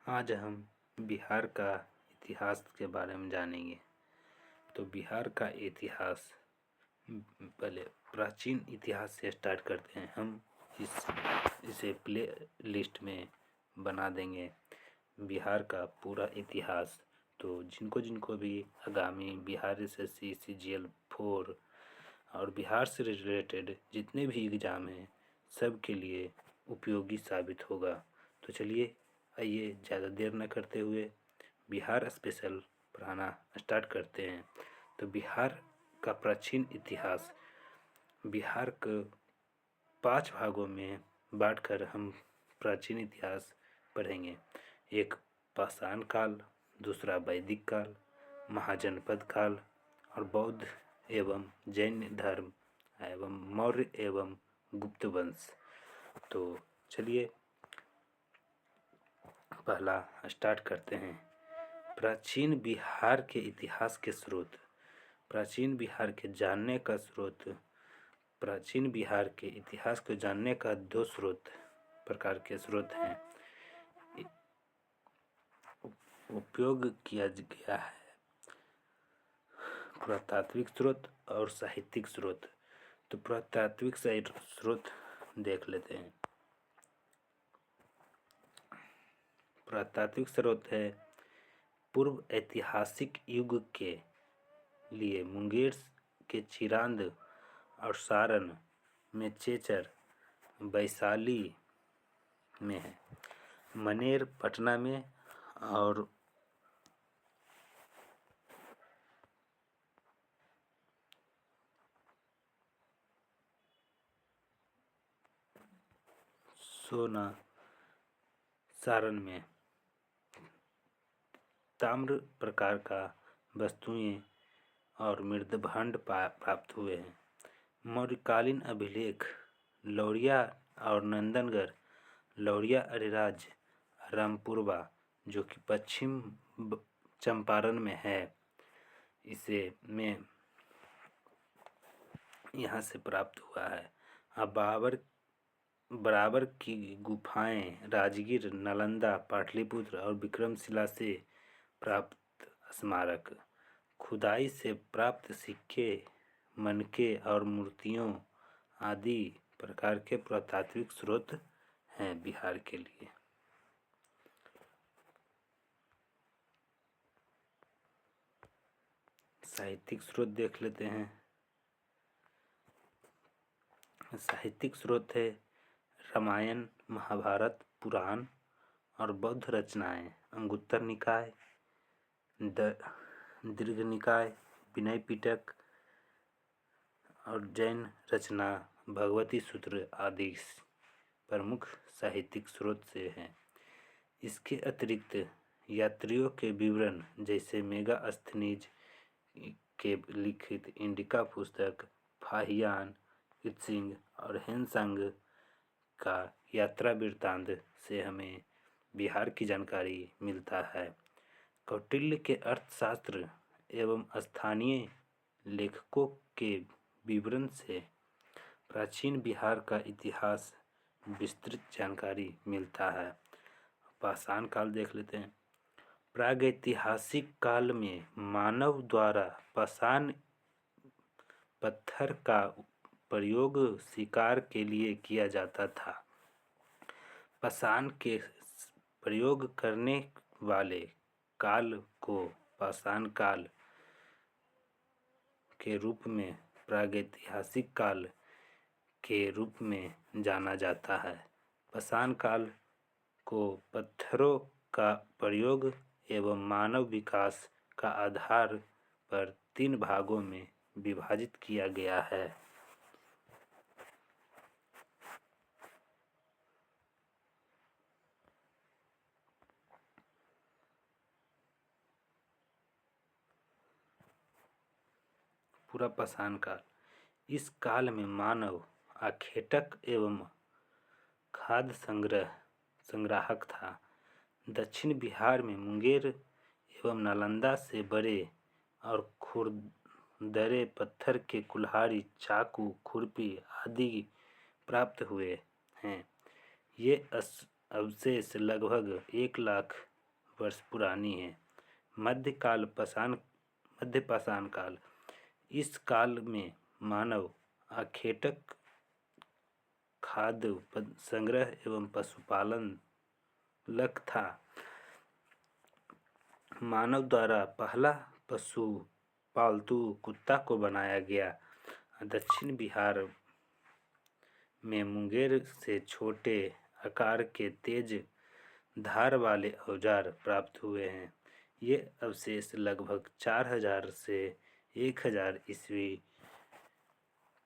आज हम बिहार का इतिहास के बारे में जानेंगे। तो बिहार का इतिहास पहले प्राचीन इतिहास से स्टार्ट करते हैं। हम इसे प्ले लिस्ट में बना देंगे बिहार का पूरा इतिहास। तो जिनको भी आगामी बिहार SSC CGL 4 और बिहार से रिलेटेड जितने भी एग्ज़ाम हैं सब के लिए उपयोगी साबित होगा। तो चलिए आइए ज़्यादा देर न करते हुए बिहार स्पेशल पढ़ाना स्टार्ट करते हैं। तो बिहार का प्राचीन इतिहास, बिहार को 5 भागों में बांटकर हम प्राचीन इतिहास पढ़ेंगे। एक पाषाण काल, दूसरा वैदिक काल, महाजनपद काल और बौद्ध एवं जैन धर्म एवं मौर्य एवं गुप्त वंश। तो चलिए पहला स्टार्ट करते हैं। प्राचीन बिहार के इतिहास के स्रोत। प्राचीन बिहार के जानने का स्रोत। प्राचीन बिहार के इतिहास को जानने का 2 प्रकार के स्रोत हैं, उपयोग किया गया है। पुरातात्विक स्रोत और साहित्यिक स्रोत। तो पुरातात्विक स्रोत देख लेते हैं। पुरातात्विक स्रोत है पूर्व ऐतिहासिक युग के लिए मुंगेर के चिरांद और सारण में चेचर, वैशाली में है, मनेर पटना में और सोना सारण में ताम्र प्रकार का वस्तुएं और मृदभांड प्राप्त हुए हैं। मौर्यकालीन अभिलेख लौरिया और नंदनगढ़, लौरिया अरेराज रामपुरवा जो कि पश्चिम चंपारण में है, इसे में यहाँ से प्राप्त हुआ है। अब बराबर की गुफाएं राजगीर, नालंदा, पाटलिपुत्र और विक्रमशिला से प्राप्त स्मारक, खुदाई से प्राप्त सिक्के, मनके और मूर्तियों आदि प्रकार के पुरातात्विक स्रोत हैं बिहार के लिए। साहित्यिक स्रोत देख लेते हैं। साहित्यिक स्रोत है रामायण, महाभारत, पुराण और बौद्ध रचनाएं, अंगुत्तर निकाय, दीर्घ निकाय, विनय पिटक और जैन रचना भगवती सूत्र आदि प्रमुख साहित्यिक स्रोत से हैं। इसके अतिरिक्त यात्रियों के विवरण जैसे मेगास्थनीज के लिखित इंडिका पुस्तक, फाहियान, इत्सिंग और हेनसांग का यात्रा वृत्तांत से हमें बिहार की जानकारी मिलता है। कौटिल्य के अर्थशास्त्र एवं स्थानीय लेखकों के विवरण से प्राचीन बिहार का इतिहास विस्तृत जानकारी मिलता है। पाषाण काल देख लेते हैं। प्रागैतिहासिक काल में मानव द्वारा पाषाण पत्थर का प्रयोग शिकार के लिए किया जाता था। पाषाण के प्रयोग करने वाले काल को पाषाण काल के रूप में प्रागैतिहासिक काल के रूप में जाना जाता है। पाषाण काल को पत्थरों का प्रयोग एवं मानव विकास का आधार पर 3 भागों में विभाजित किया गया है। पूरा पाषाण काल। इस काल में मानव आखेटक एवं खाद्य संग्राहक था। दक्षिण बिहार में मुंगेर एवं नालंदा से बड़े और खुरदरे पत्थर के कुल्हाड़ी, चाकू, खुरपी आदि प्राप्त हुए हैं। ये अवशेष लगभग 1 लाख वर्ष पुरानी है। मध्यपाषाण काल, इस काल में मानव आखेटक, खाद्य संग्रह एवं पशुपालन लक था। मानव द्वारा पहला पशु पालतू कुत्ता को बनाया गया। दक्षिण बिहार में मुंगेर से छोटे आकार के तेज धार वाले औजार प्राप्त हुए हैं। ये अवशेष लगभग 4000 से 1000 ईस्वी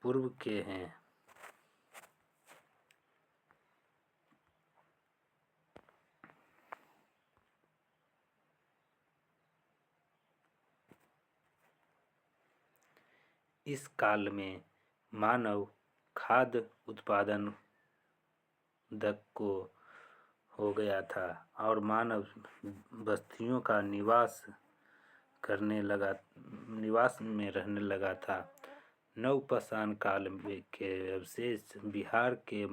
पूर्व के हैं। इस काल में मानव खाद्य उत्पादन दक को हो गया था और मानव बस्तियों का निवास में रहने लगा था। नवपाषाण काल के अवशेष बिहार के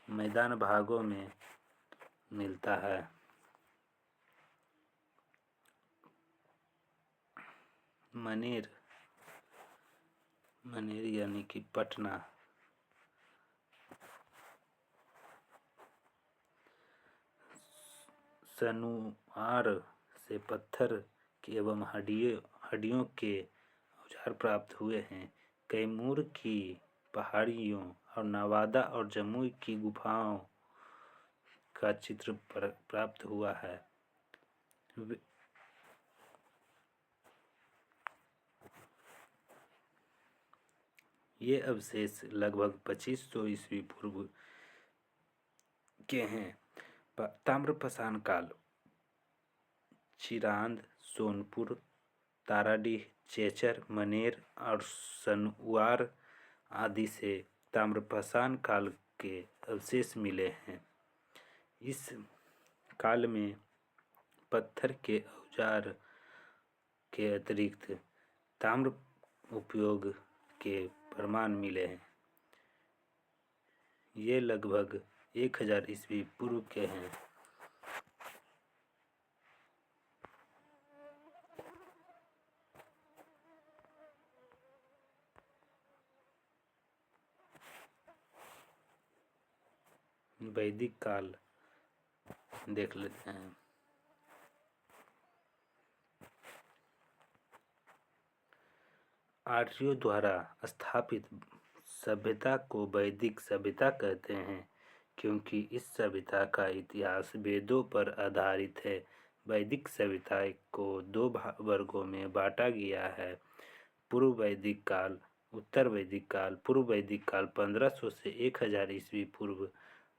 मैदान भागों में मिलता है। मनेर यानी कि पटना, सनुआर से पत्थर एवं हड्डियों के औजार प्राप्त हुए हैं। कैमूर की पहाड़ियों और नवादा और जमुई की गुफाओं का चित्र प्राप्त हुआ है। ये अवशेष लगभग 2500 ईस्वी पूर्व के हैं। ताम्रपाषाण काल, चिरांद, सोनपुर, ताराडीह, चेचर, मनेर और सनुआर आदि से ताम्रपाषाण काल के अवशेष मिले हैं। इस काल में पत्थर के औजार के अतिरिक्त ताम्र उपयोग के प्रमाण मिले हैं। ये लगभग 1000 ईस्वी पूर्व के हैं। वैदिक काल देख लेते हैं। आर्यों द्वारा स्थापित सभ्यता को वैदिक सभ्यता कहते हैं क्योंकि इस सभ्यता का इतिहास वेदों पर आधारित है। वैदिक सभ्यता को 2 वर्गों में बांटा गया है: पूर्व वैदिक काल, उत्तर वैदिक काल। पूर्व वैदिक काल 1500 से 1000 ईस्वी पूर्व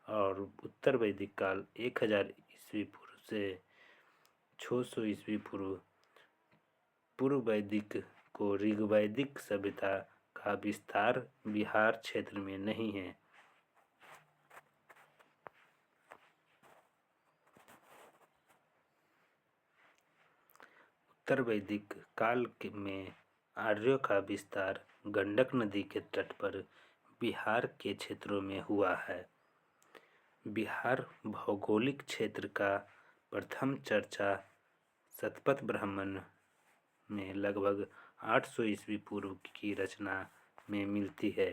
और उत्तर वैदिक काल 1000 ईस्वी पूर्व से 600 ईस्वी पूर्व। पूर्व वैदिक को ऋग्वैदिक सभ्यता का विस्तार बिहार क्षेत्र में नहीं है। उत्तर वैदिक काल में आर्यों का विस्तार गंडक नदी के तट पर बिहार के क्षेत्रों में हुआ है। बिहार भौगोलिक क्षेत्र का प्रथम चर्चा शतपथ ब्राह्मण में लगभग 800 ईस्वी पूर्व की रचना में मिलती है।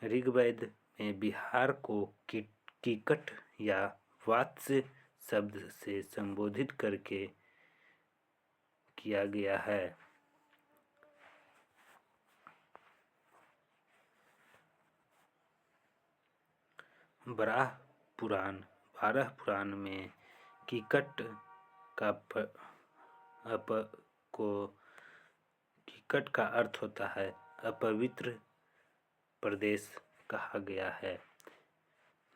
ऋग्वेद में बिहार को कीकट या वात्स्य शब्द से संबोधित करके किया गया है। बारह पुराण में कीकट का अर्थ होता है अपवित्र प्रदेश कहा गया है।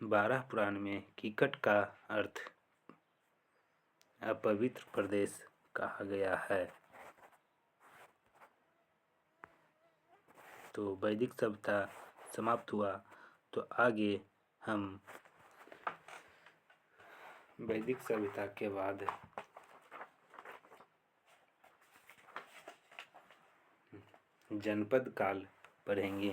12 पुराण में कीकट का अर्थ अपवित्र प्रदेश कहा गया है। तो वैदिक सभ्यता समाप्त हुआ। तो आगे हम वैदिक सभ्यता के बाद जनपद काल पढ़ेंगे।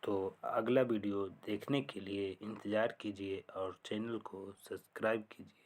तो अगला वीडियो देखने के लिए इंतज़ार कीजिए और चैनल को सब्सक्राइब कीजिए।